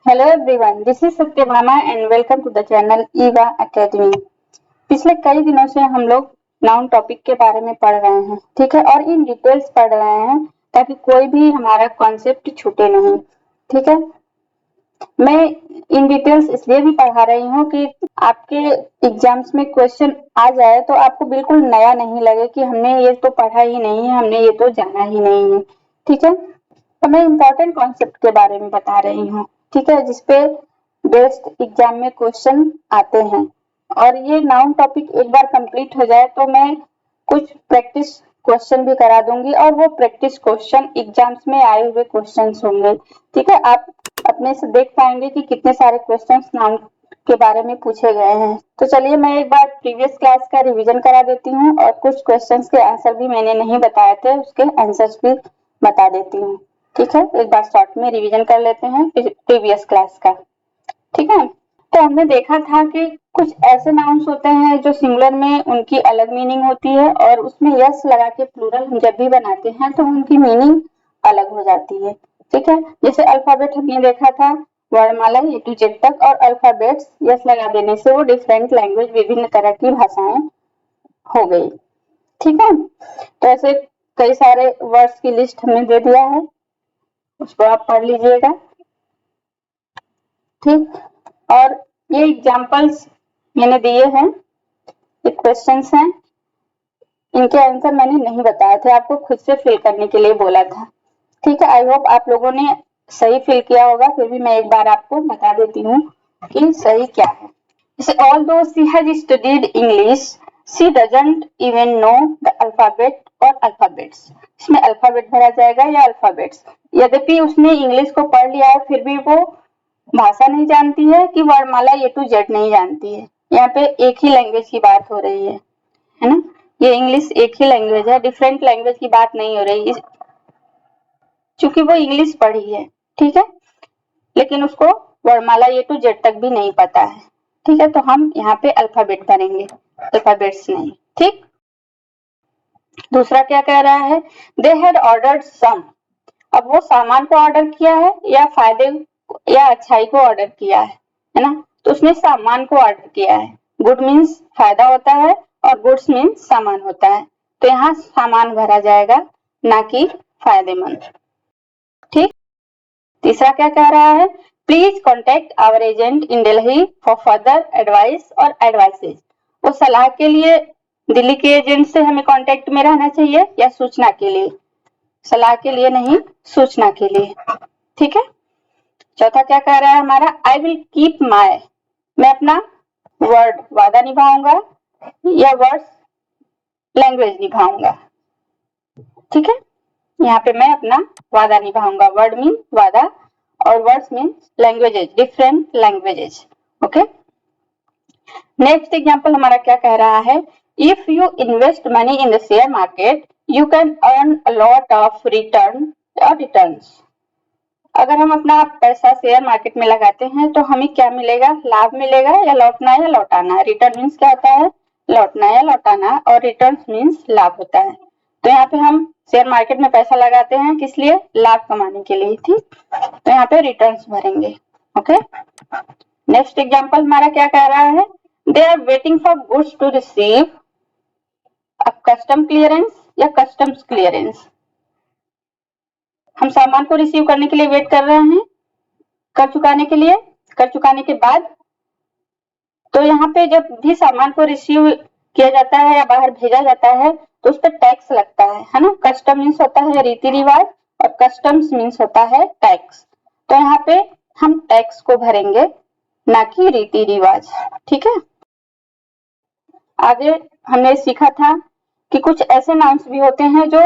Hello everyone, this is Satyabhama and welcome to the channel Eva academy. पिछले कई दिनों से हम लोग नाउन टॉपिक के बारे में पढ़ रहे हैं, ठीक है, और इन डिटेल्स पढ़ रहे हैं ताकि कोई भी हमारा कॉन्सेप्ट छूटे नहीं, ठीक है। मैं इन डिटेल्स इसलिए भी पढ़ा रही हूँ कि आपके एग्जाम्स में क्वेश्चन आ जाए तो आपको बिल्कुल नया नहीं लगे कि हमने ये तो पढ़ा ही नहीं है, हमने ये तो जाना ही नहीं है, ठीक है। तो मैं इम्पोर्टेंट कॉन्सेप्ट के बारे में बता रही हूँ, ठीक है, जिसपे बेस्ड एग्जाम में क्वेश्चन आते हैं। और ये नाउन टॉपिक एक बार कंप्लीट हो जाए तो मैं कुछ प्रैक्टिस क्वेश्चन भी करा दूंगी और वो प्रैक्टिस क्वेश्चन एग्जाम्स में आए हुए क्वेश्चंस होंगे, ठीक है। आप अपने से देख पाएंगे कि कितने सारे क्वेश्चंस नाउन के बारे में पूछे गए हैं। तो चलिए मैं एक बार प्रीवियस क्लास का रिवीजन करा देती हूँ और कुछ क्वेश्चंस के आंसर भी मैंने नहीं बताए थे, उसके आंसर्स भी बता देती हूँ, ठीक है। एक बार शॉर्ट में रिवीजन कर लेते हैं प्रीवियस क्लास का, ठीक है। तो हमने देखा था कि कुछ ऐसे नाउन्स होते हैं जो सिंगुलर में उनकी अलग मीनिंग होती है और उसमें यस लगा के प्लूरल हम जब भी बनाते हैं तो उनकी मीनिंग अलग हो जाती है, ठीक है। जैसे अल्फाबेट हमने देखा था, वर्णमाला ए टू जेड तक, और अल्फाबेट्स यस लगा देने से वो डिफरेंट लैंग्वेज, विभिन्न तरह की भाषाएं हो गई, ठीक है। तो ऐसे कई सारे वर्ड्स की लिस्ट हमने दे दिया है, उसको आप पढ़ लीजिएगा, ठीक। और ये एग्जांपल्स मैंने दिए हैं, ये क्वेश्चंस हैं, इनके आंसर मैंने नहीं बताए थे, आपको खुद से फिल करने के लिए बोला था, ठीक है। आई होप आप लोगों ने सही फिल किया होगा, फिर भी मैं एक बार आपको बता देती हूँ कि सही क्या है। जैसे although she has studied English, she doesn't even know the alphabet और alphabets। इसमें अल्फाबेट भरा जाएगा या अल्फाबेट्स। यद्यपि उसने इंग्लिश को पढ़ लिया है फिर भी वो भाषा नहीं जानती है कि वर्णमाला ए टू जेड नहीं जानती है। यहाँ पे एक ही लैंग्वेज की बात हो रही है ना। ये इंग्लिश एक ही लैंग्वेज है, डिफरेंट लैंग्वेज की बात नहीं हो रही, चूंकि वो इंग्लिश पढ़ी है, ठीक है, लेकिन उसको वर्णमाला ए टू जेड तक भी नहीं पता है, ठीक है। तो हम यहाँ पे अल्फाबेट भरेंगे, अल्फाबेट्स नहीं, ठीक। दूसरा क्या कह रहा है, दे हैड ऑर्डर्ड सम। अब वो सामान को ऑर्डर किया है या फायदे या अच्छाई को ऑर्डर किया है ना। तो उसने सामान को ऑर्डर किया है। गुड मीन्स फायदा होता है और गुड्स मीन्स सामान होता है, तो यहाँ सामान भरा जाएगा ना कि फायदेमंद, ठीक। तीसरा क्या कह रहा है, please contact our agent in Delhi for further advice और एडवाइसेज। वो सलाह के लिए दिल्ली के एजेंट से हमें कांटेक्ट में रहना चाहिए या सूचना के लिए, सलाह के लिए नहीं, सूचना के लिए, ठीक है। चौथा क्या कह रहा है हमारा, आई विल कीप माई, मैं अपना वर्ड वादा निभाऊंगा या वर्ड्स लैंग्वेज निभाऊंगा, ठीक है। यहाँ पे मैं अपना वादा निभाऊंगा, वर्ड मीन वादा और words mean languages, different languages, okay. Next example हमारा क्या कह रहा है, if you invest money in the share market you can earn a lot of return और रिटर्न्स। अगर हम अपना पैसा शेयर मार्केट में लगाते हैं तो हमें क्या मिलेगा, लाभ मिलेगा या लौटना या लौटाना। रिटर्न मीन्स क्या होता है, लौटना या लौटाना, और रिटर्न्स मीन्स लाभ होता है। तो यहाँ पे हम शेयर मार्केट में पैसा लगाते हैं किस लिए, लाभ कमाने के लिए, ठीक। तो यहाँ पे रिटर्न्स भरेंगे, ओके। नेक्स्ट एग्जांपल हमारा क्या कह रहा है, they are waiting for goods to receive a custom clearance या कस्टम्स क्लियरेंस। हम सामान को रिसीव करने के लिए वेट कर रहे हैं, कर चुकाने के लिए, कर चुकाने के बाद। तो यहाँ पे जब भी सामान को रिसीव किया जाता है या बाहर भेजा जाता है तो उस पर टैक्स लगता है ना। कस्टम मीन्स होता है रीति रिवाज और कस्टम्स मीन्स होता है टैक्स। तो यहाँ पे हम टैक्स को भरेंगे ना कि रीति रिवाज, ठीक है। आगे हमने सीखा था कि कुछ ऐसे नाउन्स भी होते हैं जो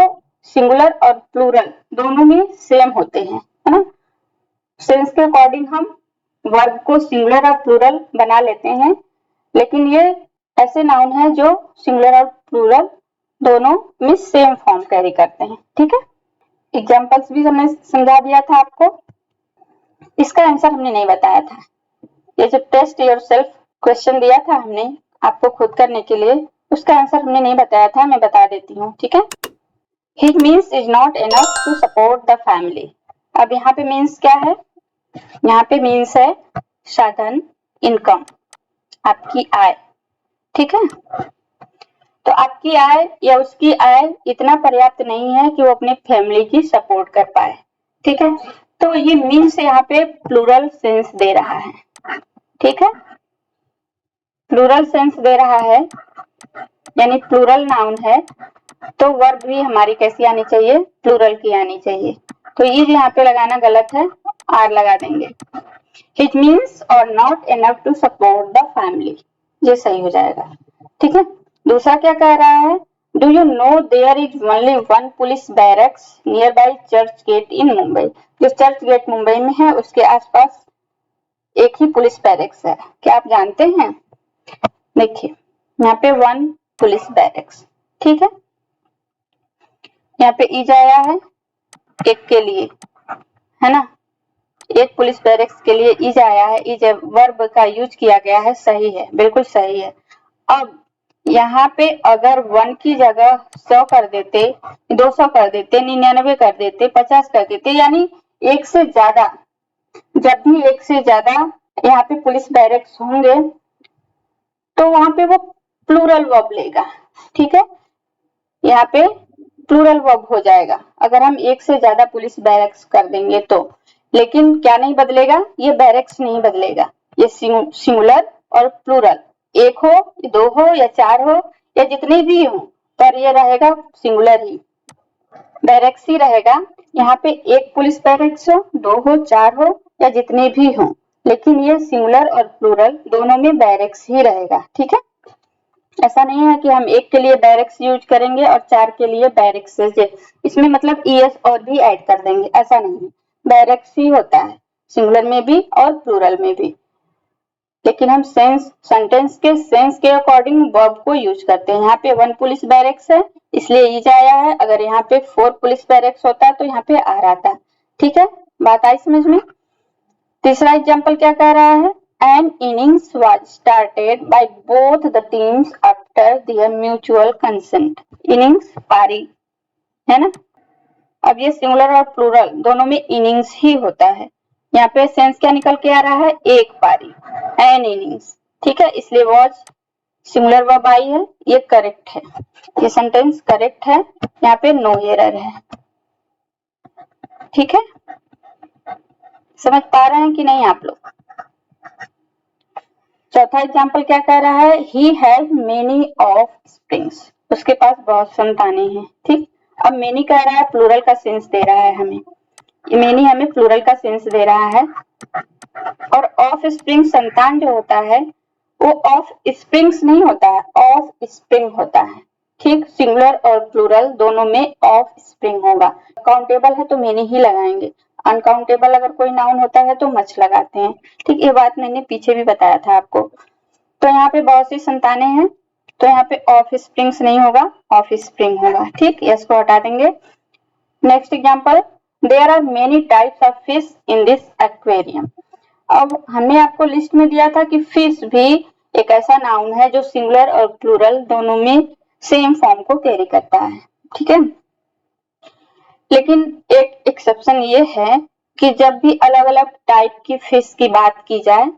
सिंगुलर और प्लूरल दोनों में सेम होते हैं, है ना। सेंस के अकॉर्डिंग हम वर्ब को सिंगुलर और प्लूरल बना लेते हैं, लेकिन ये ऐसे नाउन है जो सिंगुलर और प्लूरल दोनों में सेम फॉर्म कैरी करते हैं, ठीक है। एग्जांपल्स भी हमने समझा दिया था आपको, इसका आंसर हमने नहीं बताया था। ये जो टेस्ट योरसेल्फ क्वेश्चन दिया था हमने आपको खुद करने के लिए, उसका आंसर हमने नहीं बताया था, मैं बता देती हूँ, ठीक है। His means is not enough to support the family। अब यहाँ पे मीन्स क्या है, यहाँ पे मीन्स है साधन, इनकम, आपकी आय। ठीक है, तो आपकी आय या उसकी आय इतना पर्याप्त नहीं है कि वो अपने फैमिली की सपोर्ट कर पाए। ठीक है, तो ये मीन्स यहाँ पे प्लूरल सेंस दे रहा है। ठीक है, प्लूरल सेंस दे रहा है, यानी प्लूरल नाउन है तो वर्ब भी हमारी कैसी आनी चाहिए, प्लूरल की आनी चाहिए। तो ये यहाँ पे लगाना गलत है, आर लगा देंगे। इट मीन्स और not enough to support the family, ये सही हो जाएगा। ठीक है, दूसरा क्या कह रहा है, do you know there is only one police barracks nearby Churchgate in Mumbai. जो चर्च गेट मुंबई में है उसके आसपास एक ही पुलिस बैरक्स है, क्या आप जानते हैं? देखिए यहाँ पे वन पुलिस बैरक्स। ठीक यहाँ पे इज आया है एक के लिए, है ना, एक पुलिस बैरक्स के लिए इज आया है, इज वर्ब का यूज किया गया है, सही है, बिल्कुल सही है। अब यहाँ पे अगर वन की जगह 100 कर देते, 200 कर देते, 99 कर देते, 50 कर देते, यानी एक से ज्यादा, जब भी एक से ज्यादा यहाँ पे पुलिस बैरक्स होंगे तो वहां पे वो प्लूरल वर्ब लेगा। ठीक है, यहाँ पे प्लूरल वर्ब हो जाएगा अगर हम एक से ज्यादा पुलिस बैरक्स कर देंगे तो। लेकिन क्या नहीं बदलेगा, ये बैरक्स नहीं बदलेगा, ये सिंगुलर और प्लूरल, एक हो, दो हो या चार हो या जितने भी हो, पर ये रहेगा सिंगुलर ही, बैरक्स ही रहेगा। यहाँ पे एक पुलिस बैरक्स हो, दो हो, चार हो या जितने भी हो, लेकिन ये सिंगुलर और प्लूरल दोनों में बैरक्स ही रहेगा। ठीक है, ऐसा नहीं है कि हम एक के लिए बैरक्स यूज करेंगे और चार के लिए बैरक्स, इसमें मतलब ईएस और भी ऐड कर देंगे, ऐसा नहीं है, बैरक्स ही होता है सिंगुलर में भी और प्लूरल में भी। लेकिन हम सेंटेंस के सेंस के अकॉर्डिंग वर्ब को यूज करते हैं। यहाँ पे वन पुलिस बैरक्स है इसलिए इज आया है, अगर यहाँ पे 4 पुलिस बैरक्स होता तो यहाँ पे आर आता। ठीक है, बात आई समझ में। तीसरा एग्जाम्पल क्या कह रहा है, an innings was started by both the teams after their mutual consent। innings पारी है ना, अब ये सिंगुलर और प्लूरल दोनों में इनिंग्स ही होता है। यहाँ पे सेंस क्या निकल के आ रहा है, एक पारी, एन इनिंग्स। ठीक है, इसलिए वॉज सिंगुलर वर्ब आई है, ये करेक्ट है, ये सेंटेंस करेक्ट है, यहाँ पे नो एरर है। ठीक है, समझ पा रहे हैं कि नहीं आप लोग? चौथा एग्जाम्पल क्या कह रहा है, he has many of springs, उसके पास बहुत संतानें हैं। ठीक, अब मेनी कह रहा है, प्लूरल का सेंस दे रहा है हमें, मेनी हमें प्लूरल का सेंस दे रहा है। और ऑफ स्प्रिंग संतान जो होता है वो ऑफ स्प्रिंग्स नहीं होता है, ऑफ स्प्रिंग होता है। ठीक, सिंगुलर और प्लूरल दोनों में ऑफ स्प्रिंग होगा। काउंटेबल है तो मेनी ही लगाएंगे, अनकाउंटेबल अगर कोई नाउन होता है तो मच लगाते हैं। ठीक, ये बात मैंने पीछे भी बताया था आपको। तो यहाँ पे बहुत सी संतानें हैं तो यहाँ पे ऑफ स्प्रिंग्स नहीं होगा, ऑफ स्प्रिंग होगा। ठीक, इसको हटा देंगे। Next example, there are many types of fish in this aquarium. अब हमने आपको लिस्ट में दिया था कि फिश भी एक ऐसा नाउन है जो सिंगुलर और प्लूरल दोनों में सेम फॉर्म को कैरी करता है। ठीक है, लेकिन एक एक्सेप्शन ये है कि जब भी अलग अलग टाइप की फिश की बात की जाए,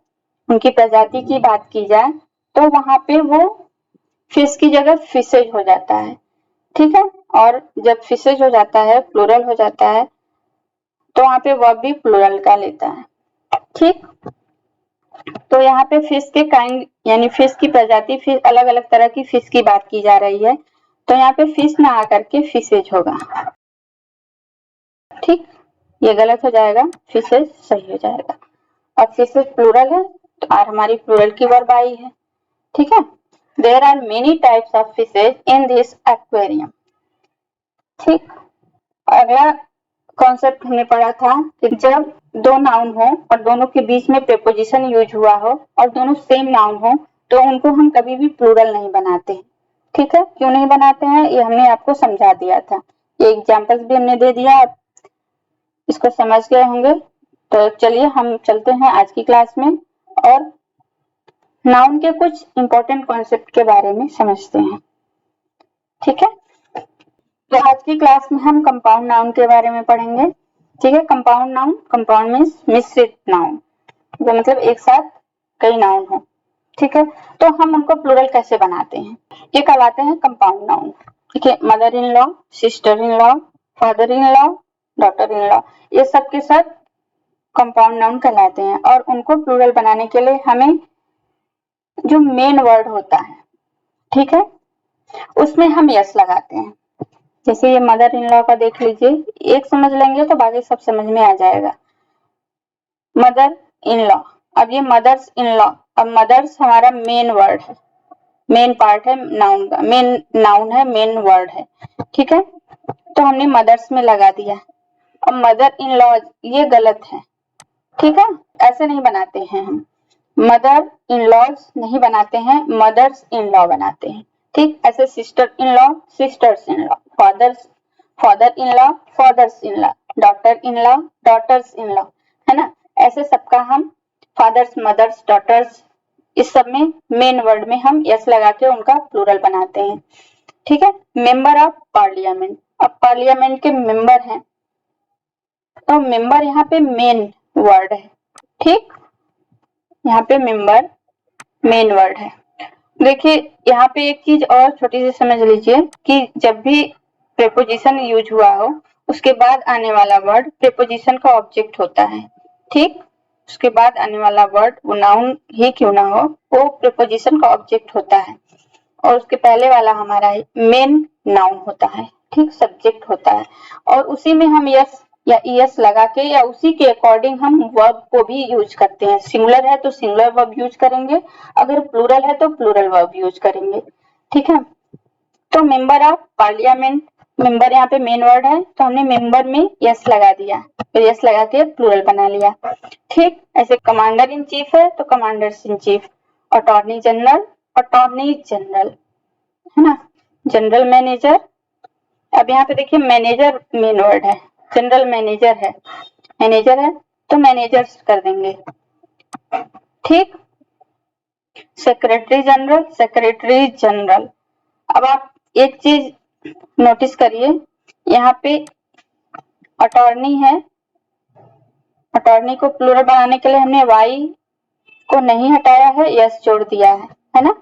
उनकी प्रजाति की बात की जाए, तो वहां पे वो फिश की जगह फिशेज हो जाता है। ठीक है, और जब फिशेज हो जाता है, प्लूरल हो जाता है, तो वहां पे वर्ब भी प्लूरल का लेता है। ठीक, तो यहाँ पे फिश के काइंड यानी फिश की प्रजाति, फिश अलग अलग तरह की फिश की बात की जा रही है, तो यहाँ पे फिश ना आकर के फिशेज होगा। ठीक, ये गलत हो जाएगा, फिशेज सही हो जाएगा। अब फिशेज प्लूरल है तो आर हमारी प्लूरल की वर्ब आई है। ठीक है, there are many types of fishes in this aquarium. ठीक, अगला कॉन्सेप्ट हमने पढ़ा था कि जब दो नाउन हो और दोनों के बीच में प्रीपोजिशन यूज हुआ हो और दोनों सेम नाउन हो तो उनको हम कभी भी प्लूरल नहीं बनाते। ठीक है, क्यों नहीं बनाते हैं ये हमने आपको समझा दिया था, ये एग्जांपल्स भी हमने दे दिया, आप इसको समझ गए होंगे। तो चलिए हम चलते हैं आज की क्लास में और नाउन के कुछ इंपॉर्टेंट कॉन्सेप्ट के बारे में समझते हैं। ठीक है, तो आज की क्लास में हम कंपाउंड नाउन के बारे में पढ़ेंगे। ठीक है। कंपाउंड नाउन, कंपाउंड मीन्स मिश्रित नाउन, जो मतलब एक साथ कई नाउन हो। ठीक है, तो हम उनको प्लूरल कैसे बनाते हैं, ये कहलाते हैं कंपाउंड नाउन। ठीक है, mother in law, sister in law, father in law, daughter in law, ये सब के सब कंपाउंड नाउन कहलाते हैं। और उनको प्लूरल बनाने के लिए हमें जो मेन वर्ड होता है, ठीक है, उसमें हम यस लगाते हैं। जैसे ये मदर इन लॉ का देख लीजिए, एक समझ लेंगे तो बाकी सब समझ में आ जाएगा। मदर इन लॉ, अब ये मदर्स इन लॉ, अब मदर्स हमारा मेन वर्ड है, मेन पार्ट है नाउन का, मेन नाउन है, मेन वर्ड है। ठीक है, तो हमने मदर्स में लगा दिया। अब मदर इन लॉ ये गलत है। ठीक है, ऐसे नहीं बनाते हैं हम, मदर इन लॉज नहीं बनाते हैं, मदर्स इन लॉ बनाते हैं। ठीक, ऐसे sister in law, sisters in law, fathers, father in law, fathers in law, daughter in law, daughters in law, है ना। ऐसे सबका हम फादर्स, मदर्स, डॉटर्स, इस सब में मेन वर्ड में हम यस लगा के उनका प्लूरल बनाते हैं। ठीक है, मेंबर ऑफ पार्लियामेंट, अब पार्लियामेंट के मेंबर हैं, तो मेंबर यहाँ पे मेन वर्ड है। ठीक, यहाँ पे मेंबर मेन वर्ड है। देखिए यहाँ पे एक चीज और छोटी सी समझ लीजिए कि जब भी प्रेपोजिशन यूज हुआ हो, उसके बाद आने वाला वर्ड प्रेपोजिशन का ऑब्जेक्ट होता है। ठीक, उसके बाद आने वाला वर्ड वो नाउन ही क्यों ना हो, वो प्रेपोजिशन का ऑब्जेक्ट होता है। और उसके पहले वाला हमारा मेन नाउन होता है। ठीक, सब्जेक्ट होता है। और उसी में हम यस या ईएस लगा के या उसी के अकॉर्डिंग हम वर्ब को भी यूज करते हैं। सिंगुलर है तो सिंगुलर वर्ब यूज करेंगे, अगर प्लूरल है तो प्लूरल वर्ब यूज करेंगे। ठीक है, तो मेंबर ऑफ पार्लियामेंट, मेंबर यहाँ पे मेन वर्ड है, तो हमने मेंबर में यस लगा दिया, तो यस लगा के प्लूरल बना लिया। ठीक, ऐसे कमांडर इन चीफ है तो commanders in chief, attorney general, attorney general, है ना, जनरल मैनेजर। अब यहाँ पे देखिए मैनेजर मेन वर्ड है, जनरल मैनेजर है, मैनेजर है तो मैनेजर्स कर देंगे। ठीक, सेक्रेटरी जनरल, सेक्रेटरी जनरल। अब आप एक चीज नोटिस करिए, यहाँ पे अटॉर्नी है, अटॉर्नी को प्लूरल बनाने के लिए हमने वाई को नहीं हटाया है, यस जोड़ दिया है ना।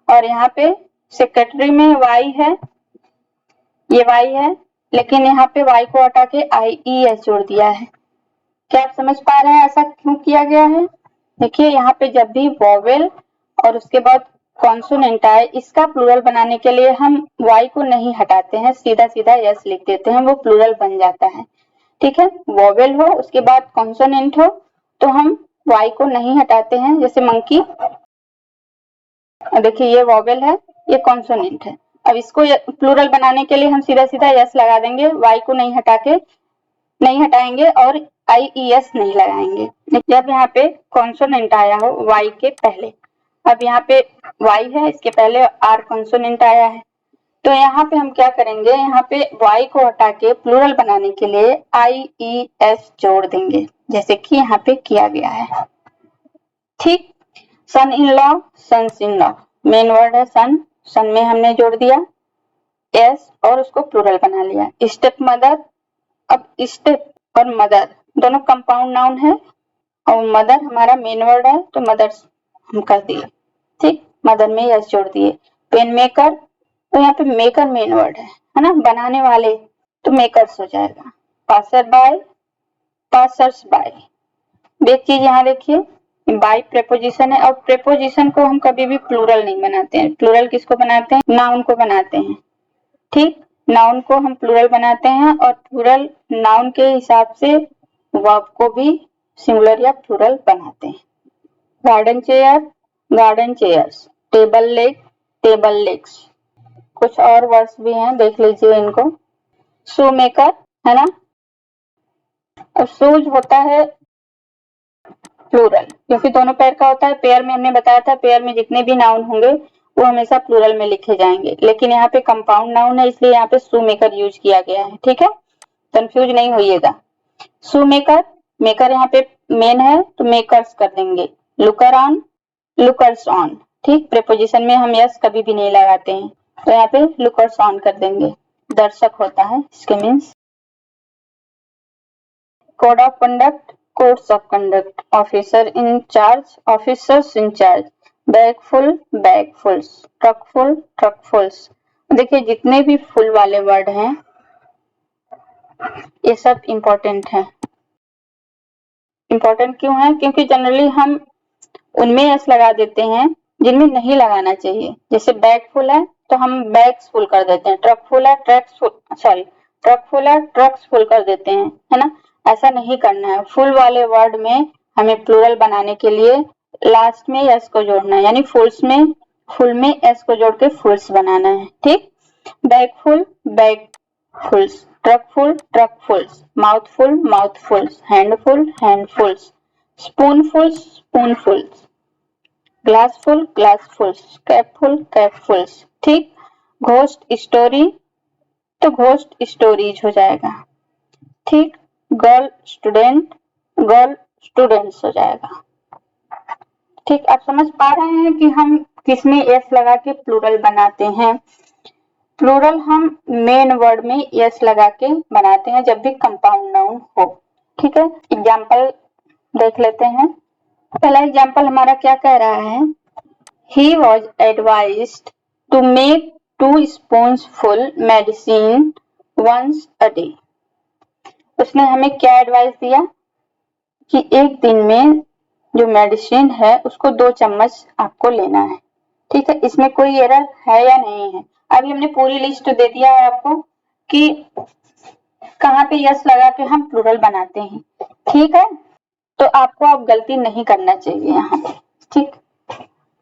और यहाँ पे सेक्रेटरी में वाई है, ये वाई है, लेकिन यहाँ पे वाई को हटा के आई ई एस जोड़ दिया है। क्या आप समझ पा रहे हैं ऐसा क्यों किया गया है? देखिए यहाँ पे जब भी वॉवेल और उसके बाद कॉन्सोनेंट आए, इसका प्लूरल बनाने के लिए हम वाई को नहीं हटाते हैं, सीधा सीधा यस लिख देते हैं, वो प्लूरल बन जाता है। ठीक है, वॉवेल हो उसके बाद कॉन्सोनेंट हो तो हम वाई को नहीं हटाते हैं, जैसे मंकी, देखिए ये वॉवेल है, ये कॉन्सोनेंट है। अब इसको प्लूरल बनाने के लिए हम सीधा सीधा यस लगा देंगे, वाई को नहीं हटा के नहीं हटाएंगे और आई ई एस नहीं लगाएंगे जब यहाँ पे कॉन्सोनेंट आया हो वाई के पहले। अब यहाँ पे वाई है, इसके पहले आर कॉन्सोनेंट आया है, तो यहाँ पे हम क्या करेंगे, यहाँ पे वाई को हटा के प्लूरल बनाने के लिए आई ई एस जोड़ देंगे, जैसे कि यहाँ पे किया गया है। ठीक, son in law, sons in law, main word है सन, सन में हमने जोड़ दिया एस और उसको प्लूरल बना लिया। स्टेप मदर, अब स्टेप और मदर दोनों कंपाउंड नाउन है और मदर हमारा मेन वर्ड है तो मदर्स हम कर दिए। ठीक, मदर में यस जोड़ दिए। पेन मेकर, तो यहाँ पे मेकर मेन वर्ड है ना, बनाने वाले, तो मेकर्स हो जाएगा। Passer by, passers by. एक चीज यहाँ देखिए, बाय प्रेपोजिशन है और प्रेपोजिशन को हम कभी भी प्लूरल नहीं बनाते हैं। प्लूरल किसको बनाते हैं, नाउन को बनाते हैं। ठीक, नाउन को हम प्लूरल बनाते हैं और प्लूरल नाउन के हिसाब से वर्ब को भी सिंगुलर या प्लूरल बनाते हैं। Garden chair, garden chairs, table leg, table legs. कुछ और वर्ड्स भी हैं, देख लीजिए इनको। शू मेकर, है ना, और शूज होता है प्लूरल, क्योंकि दोनों पैर का होता है। पेयर में हमने बताया था, पेयर में जितने भी नाउन होंगे वो हमेशा प्लूरल में लिखे जाएंगे, लेकिन यहाँ पे कंपाउंड नाउन है इसलिए यहाँ पे शू मेकर यूज किया गया है। ठीक है, कंफ्यूज नहीं होइएगा। शू मेकर, मेकर यहाँ पे मेन है तो मेकर्स कर देंगे। Looker on, lookers on. ठीक, प्रेपोजिशन में हम यस कभी भी नहीं लगाते हैं तो यहाँ पे लुकर्स ऑन कर देंगे। दर्शक होता है इसके means. Code of conduct, codes of conduct, officers in charge, bagfuls, truckfuls. देखिए जितने भी फुल वाले वर्ड हैं ये सब इम्पोर्टेंट हैं। इम्पोर्टेंट क्यों है? क्योंकि जनरली हम उनमें एस लगा देते हैं जिनमें नहीं लगाना चाहिए। जैसे बैग फुल है तो हम बैग्स फुल कर देते हैं, ट्रक फुल है ट्रक्स फुल कर देते हैं, है ना। ऐसा नहीं करना है। फुल वाले वर्ड में हमें प्लूरल बनाने के लिए लास्ट में एस को जोड़ना है, यानी फुल में एस को जोड़ के फुल्स बनाना है। ठीक, bagfuls, truckfuls, mouthfuls, handfuls, spoonfuls, glassfuls, capfuls. ठीक, घोस्ट स्टोरी तो घोस्ट स्टोरीज हो जाएगा। ठीक, गर्ल स्टूडेंट्स हो जाएगा। ठीक, आप समझ पा रहे हैं कि हम किसमें एस लगा के प्लूरल बनाते हैं। प्लूरल हम मेन वर्ड में एस लगा के बनाते हैं जब भी कंपाउंड नाउन हो। ठीक है, एग्जाम्पल देख लेते हैं। पहला एग्जाम्पल हमारा क्या कह रहा है, he was advised to make 2 spoonsful medicine once a day। उसने हमें क्या एडवाइस दिया कि एक दिन में जो मेडिसिन है उसको 2 चम्मच आपको लेना है। ठीक है, इसमें कोई एरर है या नहीं है? अभी हमने पूरी लिस्ट दे दिया है आपको कि कहाँ पे यस लगा के हम प्लूरल बनाते हैं। ठीक है, तो आपको अब गलती नहीं करना चाहिए यहाँ पे। ठीक,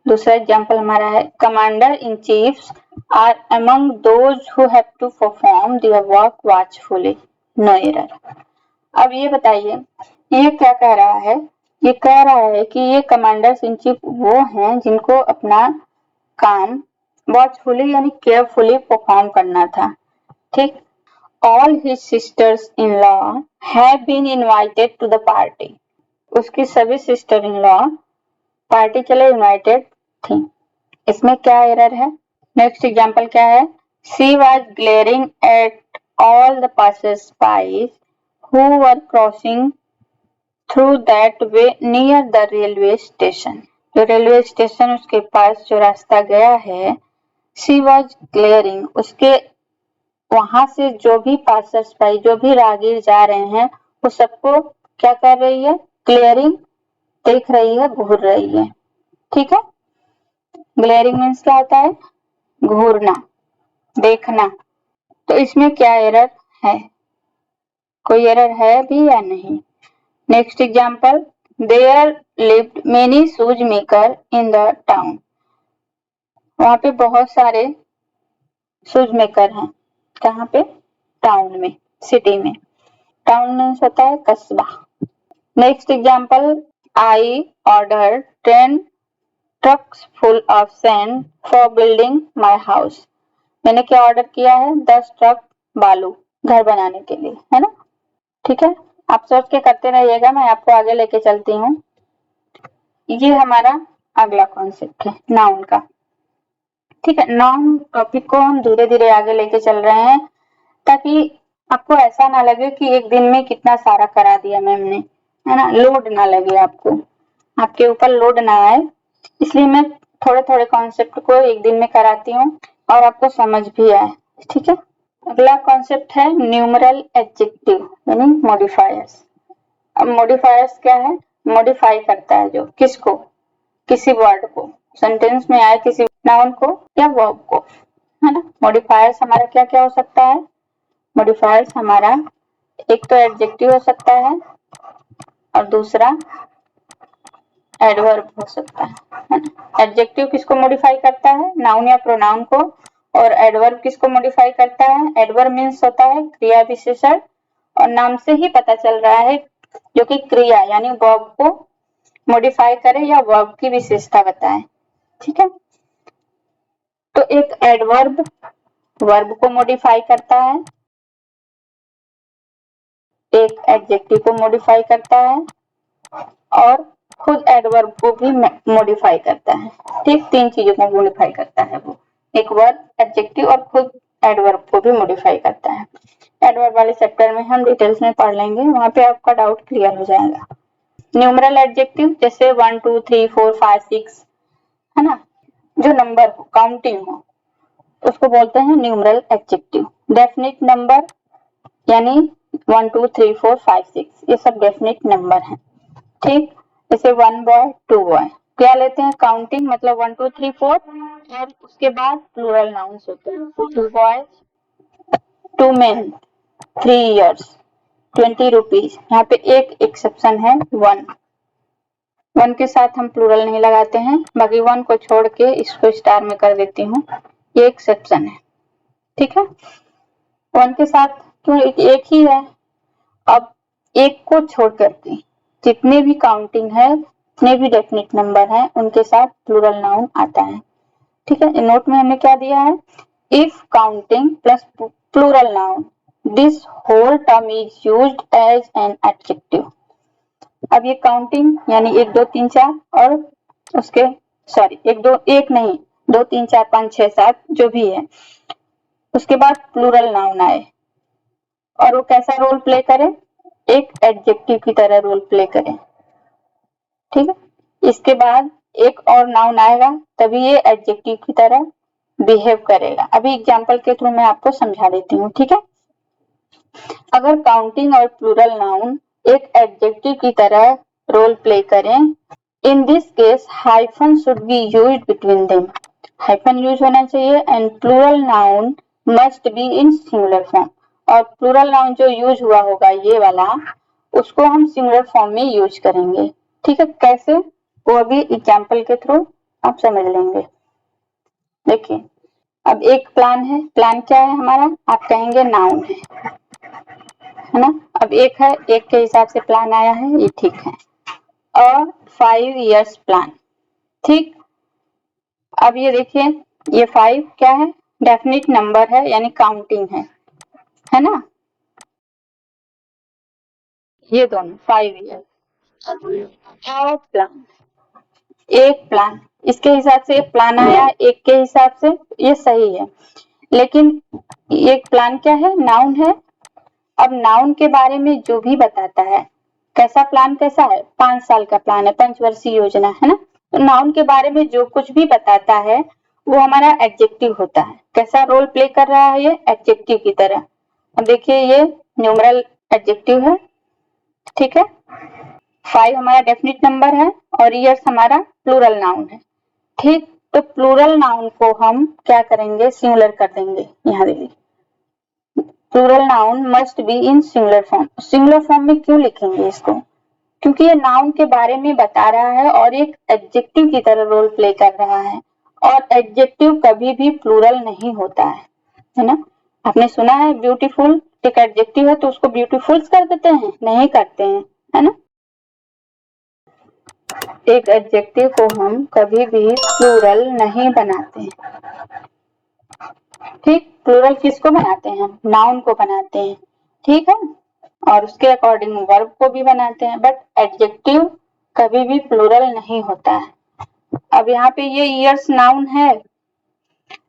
दूसरा एग्जाम्पल हमारा है, commander in chiefs are among those who have to perform their work watchfully, no error. अब ये बताइए ये क्या कह रहा है? ये कह रहा है कि ये कमांडर्स इन चीफ वो हैं जिनको अपना काम वॉचफुली यानी केयरफुली परफॉर्म करना था। ठीक, all his sisters in law have been invited to the party. उसकी सभी सिस्टर इन लॉ पार्टी के लिए इनवाइटेड थी। इसमें क्या एरर है? नेक्स्ट एग्जांपल क्या है, she was glaring at all the passers by who were crossing through that way near the railway station. जो रेलवे स्टेशन उसके पास जो रास्ता गया है, शी वाज ग्लेयरिंग, उसके वहां से जो भी पासर्स बाय जो भी राहगीर जा रहे हैं वो सबको क्या कर रही है? ग्लेयरिंग देख रही है, घूर रही है। ठीक है, ग्लेयरिंग मीन्स क्या होता है? घूरना, देखना। तो इसमें क्या एरर है? कोई एरर है भी या नहीं? Next example, there lived many shoes maker in the town. वहां पे बहुत सारे शूज मेकर हैं। कहाँ पे? टाउन में, सिटी में। टाउन मीन्स होता है कस्बा। Next example, I order 10 trucks full of sand for building my house. मैंने क्या ऑर्डर किया है? 10 ट्रक बालू घर बनाने के लिए, है ना। ठीक है, आप सोच के करते रहिएगा, मैं आपको आगे लेके चलती हूँ। ये हमारा अगला कॉन्सेप्ट है नाउन का। ठीक है, नाउन टॉपिक को हम धीरे धीरे आगे लेके चल रहे हैं ताकि आपको ऐसा ना लगे कि एक दिन में कितना सारा करा दिया मैम ने, है ना। लोड ना लगे आपको, आपके ऊपर लोड ना आए, इसलिए मैं थोड़े थोड़े कॉन्सेप्ट को एक दिन में कराती हूँ और आपको समझ भी आए। ठीक है, अगला कॉन्सेप्ट है न्यूमरल एडजेक्टिव यानी मॉडिफायर्स। अब मॉडिफायर्स क्या है? मॉडिफाई करता है जो किसको? किसी वर्ड को, सेंटेंस में आए किसी नाउन को या वर्ब को, है ना। मॉडिफायर्स हमारा क्या क्या हो सकता है? मॉडिफायर्स हमारा एक तो एडजेक्टिव हो सकता है और दूसरा एडवर्ब हो सकता है ना। एडजेक्टिव किसको मॉडिफाई करता है? नाउन या प्रोनाउन को। और एडवर्ब किसको मॉडिफाई करता है? एडवर्ब मीन्स होता है क्रिया विशेषण, और नाम से ही पता चल रहा है जो कि क्रिया यानी वर्ब को मॉडिफाई करे या वर्ब की विशेषता बताए। ठीक है, तो एक एडवर्ब वर्ब को मॉडिफाई करता है, एक एडजेक्टिव को मॉडिफाई करता है और खुद एडवर्ब को भी मॉडिफाई करता है। ठीक, 3 चीजों को मॉडिफाई करता है वो, एक वर्ब, एडजेक्टिव और खुद एडवर्ब को भी मॉडिफाई करता है। एडवर्ब वाले चैप्टर में हम डिटेल्स में पढ़ लेंगे, वहां पे आपका डाउट क्लियर हो जाएगा। न्यूमरल एडजेक्टिव जैसे 1 2 3 4 5 6 है ना, जो नंबर हो, काउंटिंग हो, उसको बोलते हैं न्यूमरल एडजेक्टिव। डेफिनिट नंबर यानी 1 2 3 4 5 6 ये सब डेफिनिट नंबर हैं। ठीक, जैसे 1 बॉय 2 बॉय क्या लेते हैं, काउंटिंग मतलब 1 2 3 4 और उसके बाद प्लूरल नाउन्स होते हैं। 2 बॉयज, 2 men, 3 years, 20 रुपीज। यहाँ पे एक एक्सेप्शन है 1 के साथ हम प्लूरल नहीं लगाते हैं, बाकी 1 को छोड़ के इसको स्टार में कर देती हूँ, ये एक्सेप्शन है। ठीक है, 1 के साथ क्यों, एक ही है। अब एक को छोड़ करके जितने भी काउंटिंग है, जितने भी डेफिनिट नंबर हैं, उनके साथ प्लूरल नाउन आता है। ठीक है, नोट में हमने क्या दिया है, if counting plus plural noun this whole term is used as an adjective. अब ये काउंटिंग यानी 1 2 3 4 और उसके सॉरी 1 नहीं 2 3 4 5 6 7 जो भी है, उसके बाद प्लूरल नाउन आए और वो कैसा रोल प्ले करे, एक एडजेक्टिव की तरह रोल प्ले करे। ठीक है, इसके बाद एक और नाउन आएगा तभी ये एडजेक्टिव की तरह बिहेव करेगा। अभी एग्जांपल के थ्रू मैं आपको समझा देती हूँ। ठीक है, अगर काउंटिंग और प्लूरल नाउन एक एडजेक्टिव की तरह रोल प्ले करें, in this case hyphen should be used between them. Hyphen use होना चाहिए and plural noun must be in singular form. और प्लूरल नाउन जो यूज हुआ होगा ये वाला, उसको हम सिंगुलर फॉर्म में यूज करेंगे। ठीक है, कैसे, वो अभी एग्जांपल के थ्रू आप समझ लेंगे। देखिए, अब एक प्लान है, प्लान क्या है हमारा, आप कहेंगे नाउन है ना। अब एक है, एक के हिसाब से प्लान आया है, ये ठीक है। और 5 years प्लान। ठीक, अब ये देखिए, ये 5 क्या है, डेफिनिट नंबर है यानी काउंटिंग है ना। ये दोनों 5 years और प्लान, एक प्लान, इसके हिसाब से एक प्लान आया, एक के हिसाब से ये सही है, लेकिन एक प्लान क्या है, नाउन है। अब नाउन के बारे में जो भी बताता है, कैसा प्लान कैसा है, 5 साल का प्लान है, पंचवर्षीय योजना है ना। तो नाउन के बारे में जो कुछ भी बताता है वो हमारा एडजेक्टिव होता है। कैसा रोल प्ले कर रहा है ये, एडजेक्टिव की तरह। अब देखिए ये न्यूमरल एडजेक्टिव है। ठीक है, 5 हमारा डेफिनिट नंबर है और ईयर्स हमारा प्लूरल नाउन है। ठीक, तो प्लूरल नाउन को हम क्या करेंगे, सिंगुलर कर देंगे। यहाँ देखिए, plural noun must be in singular form. Singular form में क्यों लिखेंगे इसको, क्योंकि ये नाउन के बारे में बता रहा है और एक एडजेक्टिव की तरह रोल प्ले कर रहा है। और एडजेक्टिव कभी भी प्लूरल नहीं होता है ना। आपने सुना है ब्यूटीफुल एक एडजेक्टिव है तो उसको ब्यूटीफुल्स कर देते हैं, नहीं करते हैं, है ना। एक एडजेक्टिव को हम कभी भी प्लूरल नहीं बनाते हैं। ठीक, प्लूरल किसको बनाते हैं, नाउन को बनाते हैं। ठीक है, और उसके अकॉर्डिंग वर्ब को भी बनाते हैं, बट एडजेक्टिव कभी भी प्लूरल नहीं होता है। अब यहाँ पे ये ईयर्स नाउन है